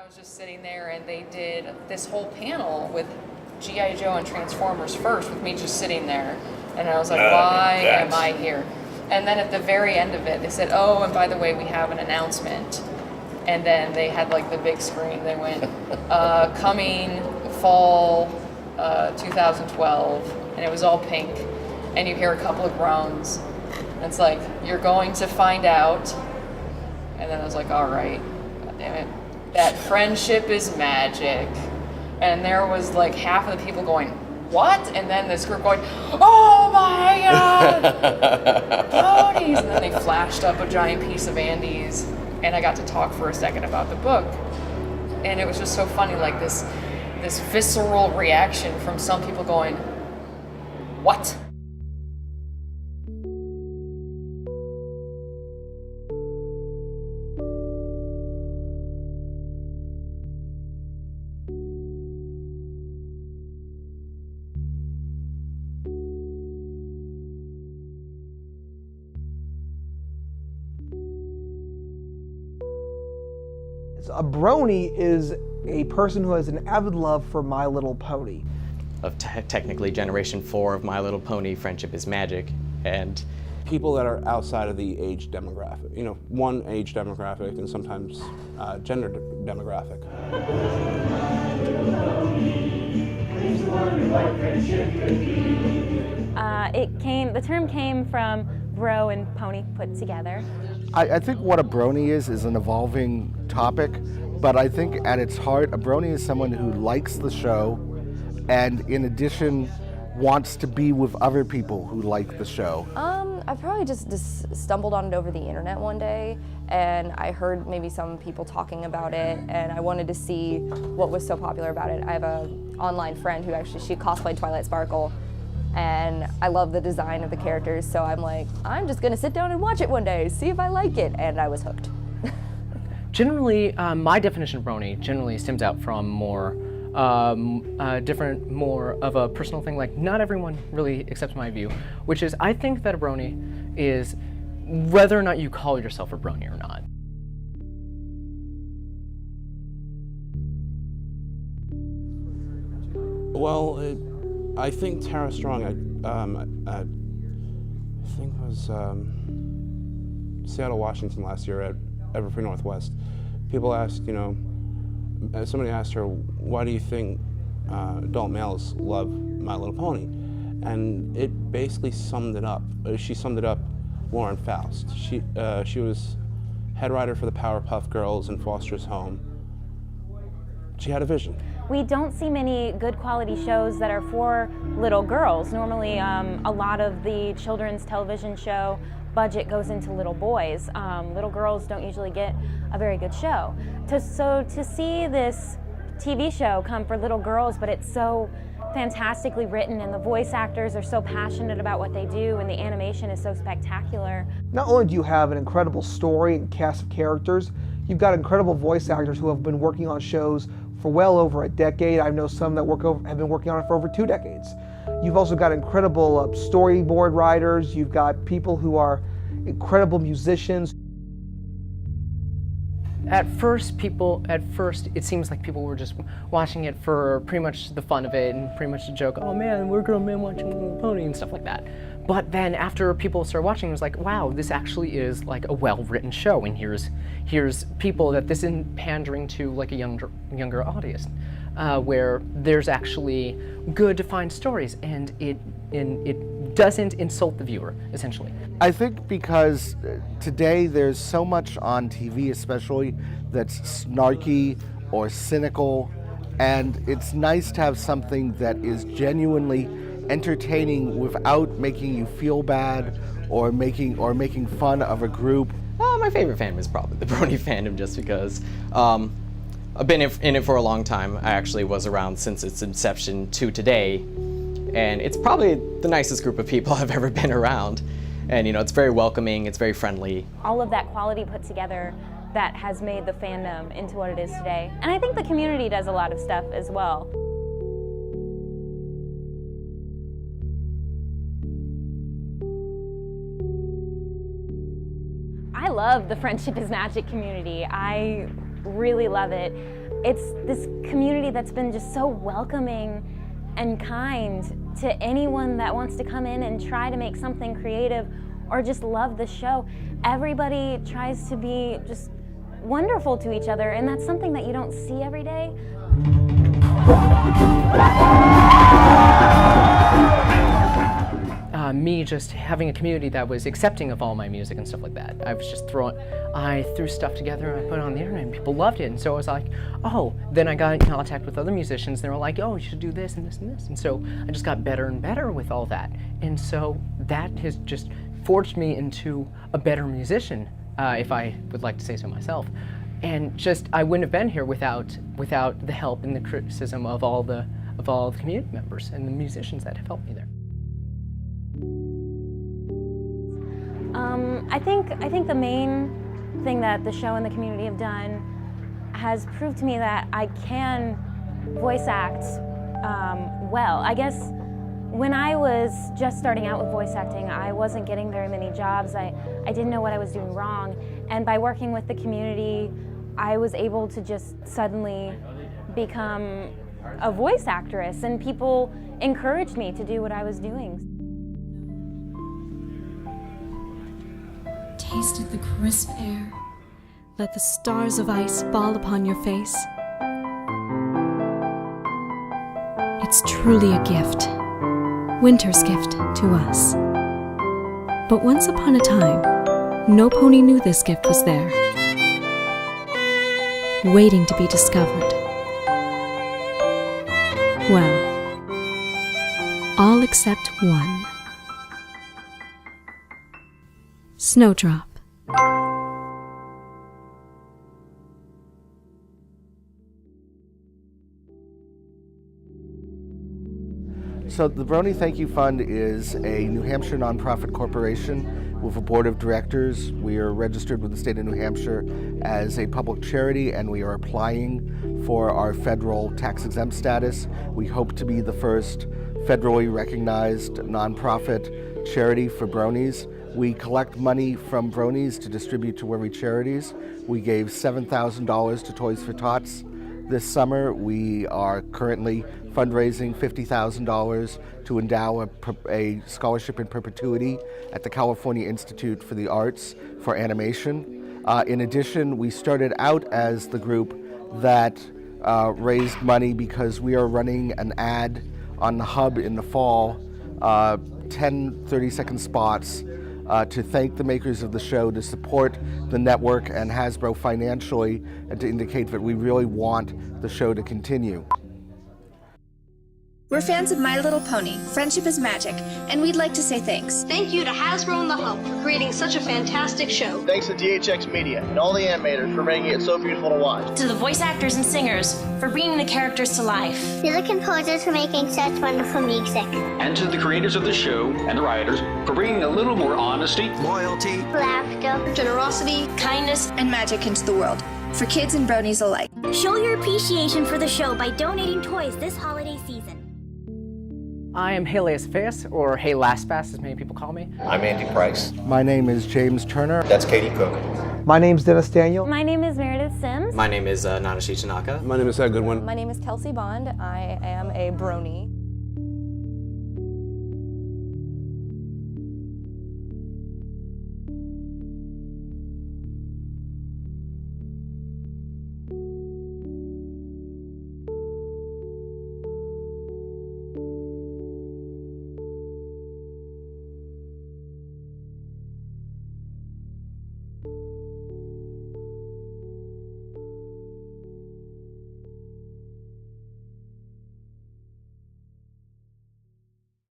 was just sitting there and they did this whole panel with G.I. Joe and Transformers first with me just sitting there. And I was like, why am I here? And then at the very end of it, they said, oh, and by the way, we have an announcement. And then they had like the big screen. They went, coming fall 2012. And it was all pink. And you hear a couple of groans. And it's like, you're going to find out. And then I was like, all right, God damn it. That friendship is magic. And there was like half of the people going, what? And then this group going, oh my God, Bronies! And then they flashed up a giant piece of Andy's, and I got to talk for a second about the book. And it was just so funny, like this visceral reaction from some people going, what? A brony is a person who has an avid love for My Little Pony. Technically Generation 4 of My Little Pony, Friendship is Magic, and people that are outside of the age demographic, you know, one age demographic and sometimes gender demographic. The term came from bro and pony put together. I think what a brony is an evolving topic, but I think at its heart, a brony is someone who likes the show and in addition wants to be with other people who like the show. I probably just stumbled on it over the internet one day, and I heard maybe some people talking about it, and I wanted to see what was so popular about it. I have an online friend who she cosplayed Twilight Sparkle, and I love the design of the characters, so I'm like, I'm just gonna sit down and watch it one day, see if I like it, and I was hooked. Generally, my definition of brony generally stems out from more more of a personal thing. Like, not everyone really accepts my view, which is I think that a brony is whether or not you call yourself a brony or not. Well, I think Tara Strong, I think it was Seattle, Washington last year at Everfree Northwest. People asked, you know, somebody asked her, why do you think adult males love My Little Pony? And it basically summed it up. She summed it up, Lauren Faust. She was head writer for the Powerpuff Girls in Foster's Home. She had a vision. We don't see many good quality shows that are for little girls. Normally, a lot of the children's television show budget goes into little boys. Little girls don't usually get a very good show. So to see this TV show come for little girls, but it's so fantastically written and the voice actors are so passionate about what they do and the animation is so spectacular. Not only do you have an incredible story and cast of characters, you've got incredible voice actors who have been working on shows for well over a decade. I know some that have been working on it for over 2 decades. You've also got incredible storyboard writers. You've got people who are incredible musicians. At first, it seems like people were just watching it for pretty much the fun of it and pretty much the joke, oh man, we're grown men watching Little Pony and stuff like that. But then after people started watching, it was like, wow, this actually is like a well-written show, and here's people that this isn't pandering to like a younger audience, where there's actually good defined stories, and it doesn't insult the viewer, essentially. I think because today there's so much on TV especially that's snarky or cynical, and it's nice to have something that is genuinely entertaining without making you feel bad or making fun of a group. My favorite fandom is probably the Brony fandom, just because I've been in it for a long time. I actually was around since its inception to today, and it's probably the nicest group of people I've ever been around. And you know, it's very welcoming, it's very friendly. All of that quality put together that has made the fandom into what it is today. And I think the community does a lot of stuff as well. I love the Friendship is Magic community. I really love it. it's this community that's been just so welcoming and kind to anyone that wants to come in and try to make something creative or just love the show. Everybody tries to be just wonderful to each other, and that's something that you don't see every day. Me just having a community that was accepting of all my music and stuff like that. I threw stuff together and I put it on the internet and people loved it. And so I was like, oh, then I got in contact with other musicians. They were like, oh, you should do this and this and this. And so I just got better and better with all that. And so that has just forged me into a better musician, if I would like to say so myself. And just, I wouldn't have been here without the help and the criticism of all the community members and the musicians that have helped me there. I think the main thing that the show and the community have done has proved to me that I can voice act well. I guess when I was just starting out with voice acting, I wasn't getting very many jobs. I didn't know what I was doing wrong. And by working with the community, I was able to just suddenly become a voice actress, and people encouraged me to do what I was doing. Tasted the crisp air. Let the stars of ice fall upon your face. It's truly a gift, winter's gift to us. But once upon a time, no pony knew this gift was there, waiting to be discovered. Well, all except one. Snowdrop. So the Brony Thank You Fund is a New Hampshire nonprofit corporation with a board of directors. We are registered with the state of New Hampshire as a public charity, and we are applying for our federal tax-exempt status. We hope to be the first federally recognized nonprofit charity for Bronies. We collect money from Bronies to distribute to worthy charities. We gave $7,000 to Toys for Tots this summer. We are currently fundraising $50,000 to endow a scholarship in perpetuity at the California Institute for the Arts for animation. In addition, we started out as the group that raised money because we are running an ad on the Hub in the fall, 10 30-second spots to thank the makers of the show, to support the network and Hasbro financially, and to indicate that we really want the show to continue. We're fans of My Little Pony, Friendship is Magic, and we'd like to say thanks. Thank you to Hasbro and the Hub for creating such a fantastic show. Thanks to DHX Media and all the animators for making it so beautiful to watch. To the voice actors and singers for bringing the characters to life. To the composers for making such wonderful music. And to the creators of the show and the writers for bringing a little more honesty, loyalty, laughter, generosity, kindness, and magic into the world. For kids and bronies alike. Show your appreciation for the show by donating toys this holiday season. I am Helios Fayas, or Hey Lastfast, as many people call me. I'm Andy Price. My name is James Turner. That's Katie Cook. My name's Dennis Daniel. My name is Meredith Sims. My name is Nanashi Tanaka. My name is Ed Goodwin. My name is Kelsey Bond. I am a Brony.